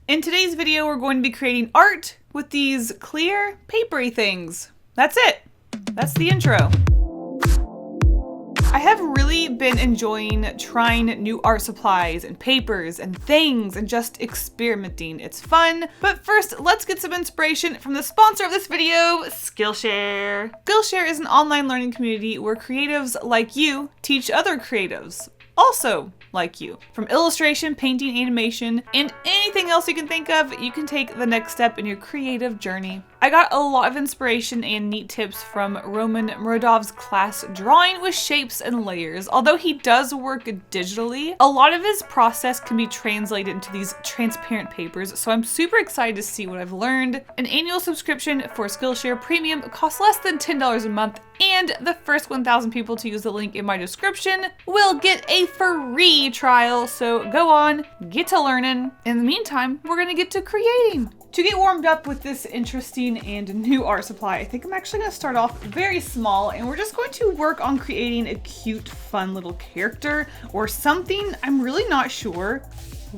In today's video, we're going to be creating art with these clear, papery things. That's it. That's the intro. I have really been enjoying trying new art supplies and papers and things and just experimenting. It's fun. But first, let's get some inspiration from the sponsor of this video, Skillshare. Skillshare is an online learning community where creatives like you teach other creatives also like you. From illustration, painting, animation, and anything else you can think of, you can take the next step in your creative journey. I got a lot of inspiration and neat tips from Roman Muradov's class Drawing with Shapes and Layers. Although he does work digitally, a lot of his process can be translated into these transparent papers, so I'm super excited to see what I've learned. An annual subscription for Skillshare Premium costs less than $10 a month, and the first 1,000 people to use the link in my description will get a free trial, so go on, get to learning. In the meantime, we're gonna get to creating. To get warmed up with this interesting and new art supply, I think I'm actually gonna start off very small, and we're just going to work on creating a cute, fun little character or something. I'm really not sure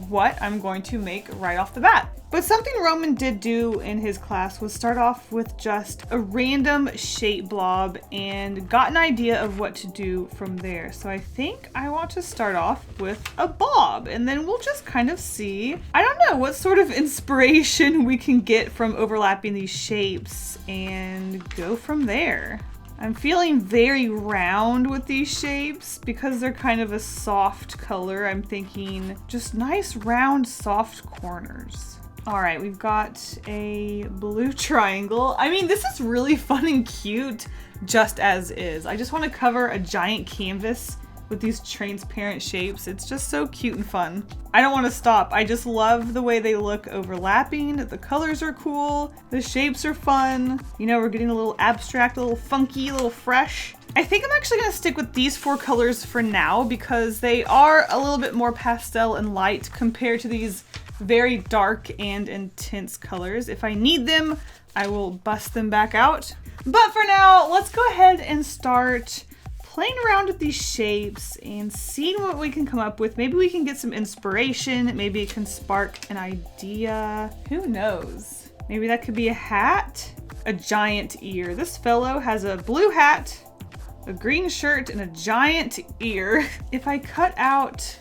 what I'm going to make right off the bat. But something Roman did do in his class was start off with just a random shape blob and got an idea of what to do from there. So I think I want to start off with a blob, and then we'll just kind of see, I don't know, what sort of inspiration we can get from overlapping these shapes and go from there. I'm feeling very round with these shapes because they're kind of a soft color. I'm thinking just nice round soft corners. All right, we've got a blue triangle. I mean, this is really fun and cute just as is. I just want to cover a giant canvas with these transparent shapes. It's just so cute and fun. I don't want to stop. I just love the way they look overlapping. The colors are cool. The shapes are fun. You know, we're getting a little abstract, a little funky, a little fresh. I think I'm actually going to stick with these four colors for now because they are a little bit more pastel and light compared to these very dark and intense colors. If I need them, I will bust them back out. But for now, let's go ahead and start playing around with these shapes and seeing what we can come up with. Maybe we can get some inspiration. Maybe it can spark an idea. Who knows? Maybe that could be a hat, a giant ear. This fellow has a blue hat, a green shirt, and a giant ear. If I cut out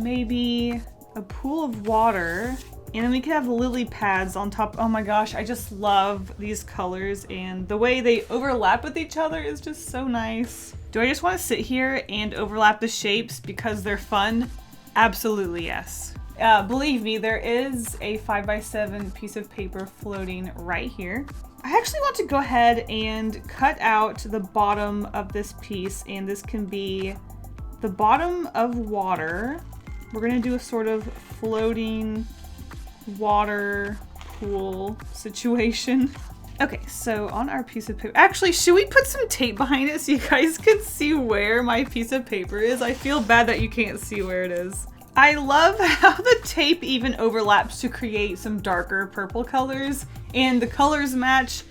maybe a pool of water, and then we could have lily pads on top. Oh my gosh, I just love these colors, and the way they overlap with each other is just so nice. Do I just want to sit here and overlap the shapes because they're fun? Absolutely yes. Believe me, there is a 5x7 piece of paper floating right here. I actually want to go ahead and cut out the bottom of this piece, and this can be the bottom of water. We're gonna do a sort of floating water pool situation. Okay, so on our piece of paper, actually, should we put some tape behind it so you guys can see where my piece of paper is? I feel bad that you can't see where it is. I love how the tape even overlaps to create some darker purple colors, and the colors match.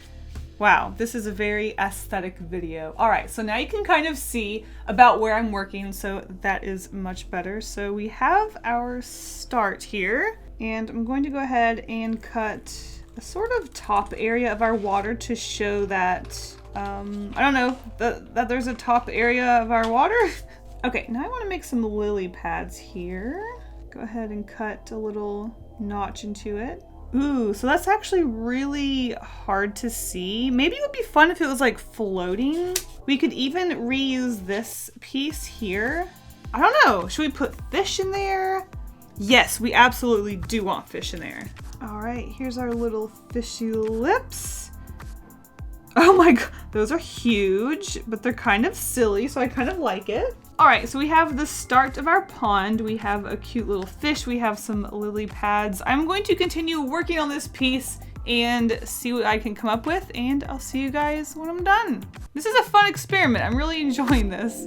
Wow, this is a very aesthetic video. All right, so now you can kind of see about where I'm working, so that is much better. So we have our start here, and I'm going to go ahead and cut a sort of top area of our water to show that, I don't know, that there's a top area of our water. Okay, now I want to make some lily pads here. Go ahead and cut a little notch into it. Ooh, so that's actually really hard to see. Maybe it would be fun if it was like floating. We could even reuse this piece here. I don't know, should we put fish in there? Yes, we absolutely do want fish in there. All right, here's our little fishy lips. Oh my god, those are huge, but they're kind of silly, so I kind of like it. All right, so we have the start of our pond. We have a cute little fish. We have some lily pads. I'm going to continue working on this piece and see what I can come up with, and I'll see you guys when I'm done. This is a fun experiment. I'm really enjoying this.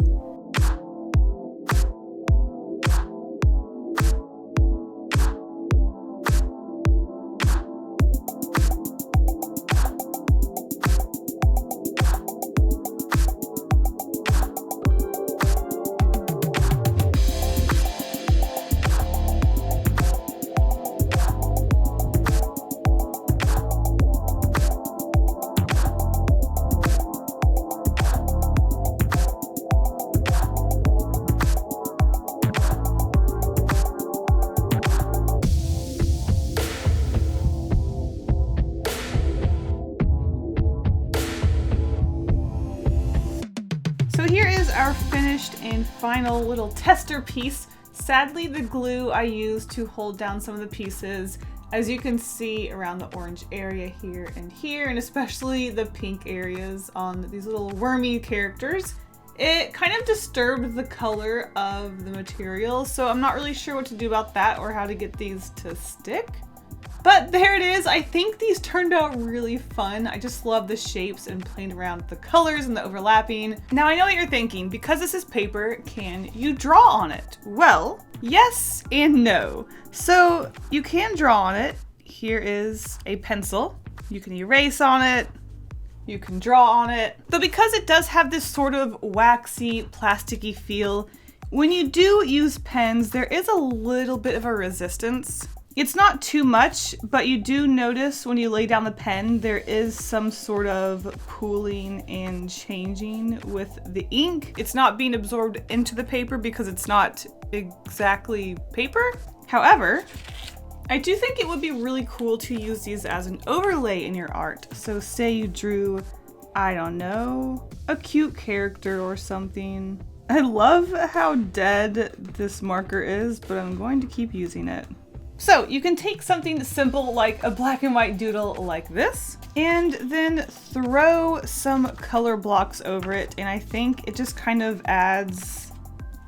finished and final little tester piece. Sadly, the glue I used to hold down some of the pieces, as you can see around the orange area here, and especially the pink areas on these little wormy characters, it kind of disturbed the color of the material, so I'm not really sure what to do about that or how to get these to stick. But there it is. I think these turned out really fun. I just love the shapes and playing around with the colors and the overlapping. Now I know what you're thinking, because this is paper, can you draw on it? Well, yes and no. So you can draw on it. Here is a pencil. You can erase on it. You can draw on it. Though because it does have this sort of waxy, plasticky feel, when you do use pens, there is a little bit of a resistance. It's not too much, but you do notice when you lay down the pen, there is some sort of pooling and changing with the ink. It's not being absorbed into the paper because it's not exactly paper. However, I do think it would be really cool to use these as an overlay in your art. So say you drew, I don't know, a cute character or something. I love how dead this marker is, but I'm going to keep using it. So you can take something simple like a black and white doodle like this, and then throw some color blocks over it, and I think it just kind of adds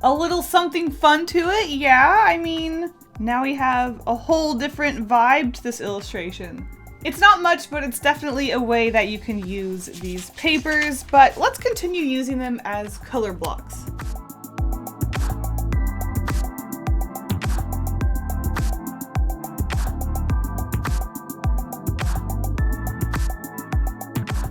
a little something fun to it. Yeah, I mean, now we have a whole different vibe to this illustration. It's not much, but it's definitely a way that you can use these papers, but let's continue using them as color blocks.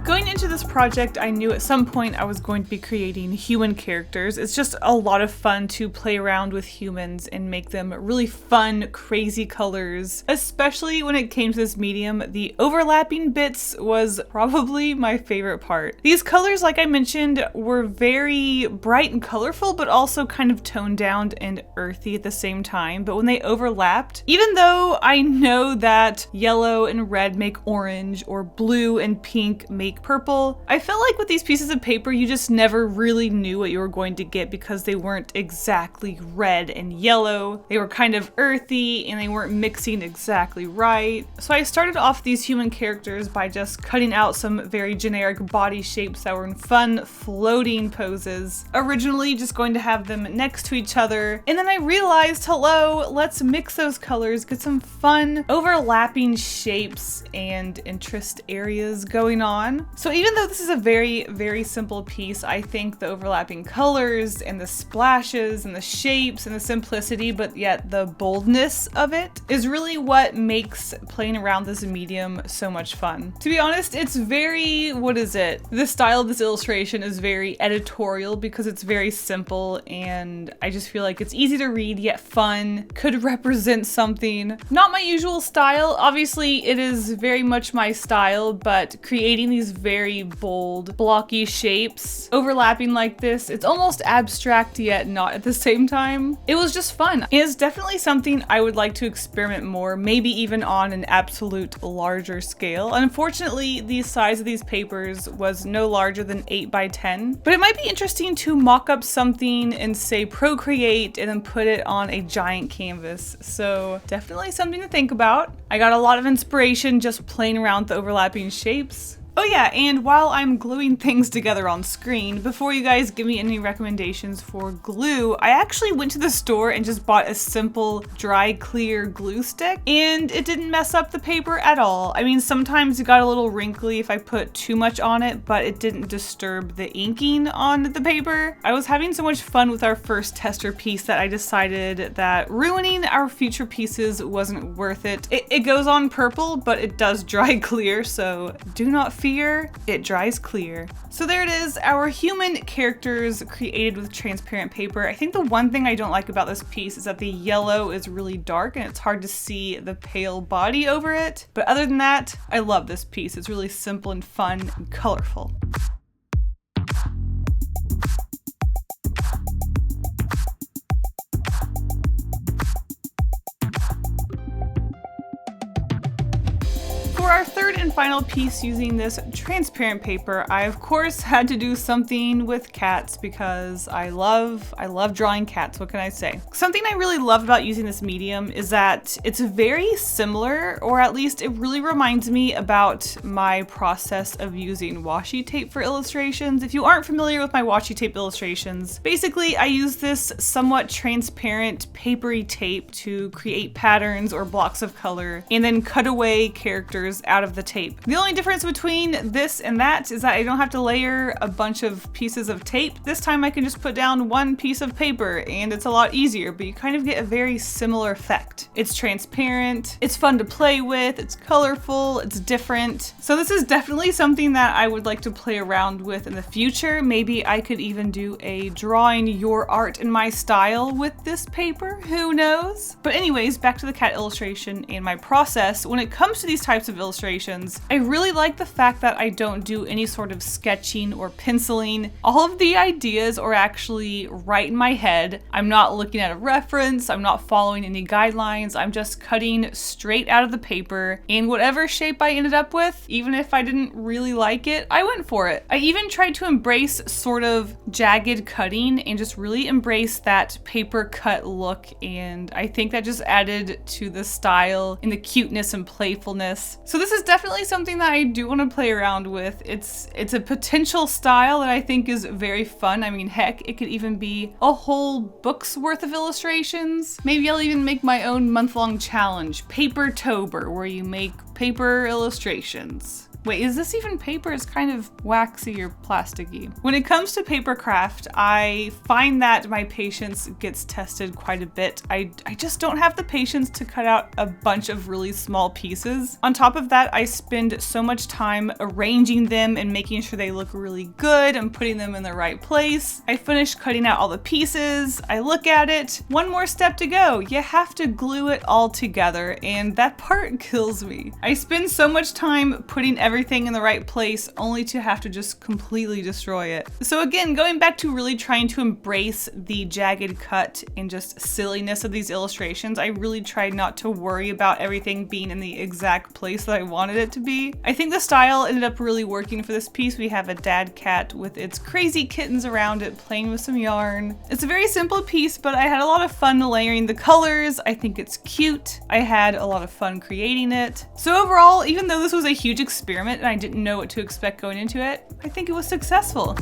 Going into this project, I knew at some point I was going to be creating human characters. It's just a lot of fun to play around with humans and make them really fun, crazy colors. Especially when it came to this medium, the overlapping bits was probably my favorite part. These colors, like I mentioned, were very bright and colorful, but also kind of toned down and earthy at the same time. But when they overlapped, even though I know that yellow and red make orange, or blue and pink make purple, I felt like with these pieces of paper, you just never really knew what you were going to get because they weren't exactly red and yellow. They were kind of earthy and they weren't mixing exactly right. So I started off these human characters by just cutting out some very generic body shapes that were in fun floating poses. Originally just going to have them next to each other. And then I realized, hello, let's mix those colors, get some fun overlapping shapes and interest areas going on. So even though this is a very, very simple piece, I think the overlapping colors and the splashes and the shapes and the simplicity, but yet the boldness of it is really what makes playing around this medium so much fun. To be honest, it's very, the style of this illustration is very editorial because it's very simple, and I just feel like it's easy to read yet fun, could represent something. Not my usual style. Obviously, it is very much my style, but creating these very bold, blocky shapes overlapping like this, it's almost abstract yet not at the same time. It was just fun. It's definitely something I would like to experiment more, maybe even on an absolute larger scale. Unfortunately, the size of these papers was no larger than 8 by 10, but it might be interesting to mock up something and say Procreate and then put it on a giant canvas. So definitely something to think about. I got a lot of inspiration just playing around with the overlapping shapes. Oh yeah, and while I'm gluing things together on screen, before you guys give me any recommendations for glue, I actually went to the store and just bought a simple dry clear glue stick, and it didn't mess up the paper at all. I mean, sometimes it got a little wrinkly if I put too much on it, but it didn't disturb the inking on the paper. I was having so much fun with our first tester piece that I decided that ruining our future pieces wasn't worth it. It goes on purple, but it does dry clear, so do not fear, it dries clear. So there it is, our human characters created with transparent paper. I think the one thing I don't like about this piece is that the yellow is really dark and it's hard to see the pale body over it. But other than that, I love this piece. It's really simple and fun and colorful. For for our third and final piece using this transparent paper, I of course had to do something with cats because I love drawing cats. What can I say? Something I really love about using this medium is that it's very similar, or at least it really reminds me about my process of using washi tape for illustrations. If you aren't familiar with my washi tape illustrations, basically I use this somewhat transparent papery tape to create patterns or blocks of color and then cut away characters out of the tape. The only difference between this and that is that I don't have to layer a bunch of pieces of tape. This time I can just put down one piece of paper and it's a lot easier, but you kind of get a very similar effect. It's transparent, it's fun to play with, it's colorful, it's different. So this is definitely something that I would like to play around with in the future. Maybe I could even do a drawing your art in my style with this paper, who knows? But anyways, back to the cat illustration and my process. When it comes to these types of illustrations, I really like the fact that I don't do any sort of sketching or penciling. All of the ideas are actually right in my head. I'm not looking at a reference, I'm not following any guidelines, I'm just cutting straight out of the paper, and whatever shape I ended up with, even if I didn't really like it, I went for it. I even tried to embrace sort of jagged cutting and just really embrace that paper cut look, and I think that just added to the style and the cuteness and playfulness. So this is definitely something that I do want to play around with. It's a potential style that I think is very fun. I mean, heck, it could even be a whole book's worth of illustrations. Maybe I'll even make my own month-long challenge, Paper-tober, where you make paper illustrations. Wait, is this even paper? It's kind of waxy or plasticky. When it comes to paper craft, I find that my patience gets tested quite a bit. I just don't have the patience to cut out a bunch of really small pieces. On top of that, I spend so much time arranging them and making sure they look really good and putting them in the right place. I finish cutting out all the pieces, I look at it, one more step to go. You have to glue it all together, and that part kills me. I spend so much time putting everything in the right place only to have to just completely destroy it. So again, going back to really trying to embrace the jagged cut and just silliness of these illustrations, I really tried not to worry about everything being in the exact place that I wanted it to be. I think the style ended up really working for this piece. We have a dad cat with its crazy kittens around it playing with some yarn. It's a very simple piece, but I had a lot of fun layering the colors. I think it's cute. I had a lot of fun creating it. So overall, even though this was a huge experiment and I didn't know what to expect going into it, I think it was successful.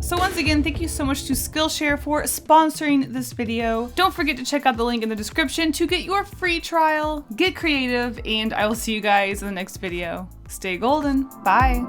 So once again, thank you so much to Skillshare for sponsoring this video. Don't forget to check out the link in the description to get your free trial. Get creative, and I will see you guys in the next video. Stay golden. Bye.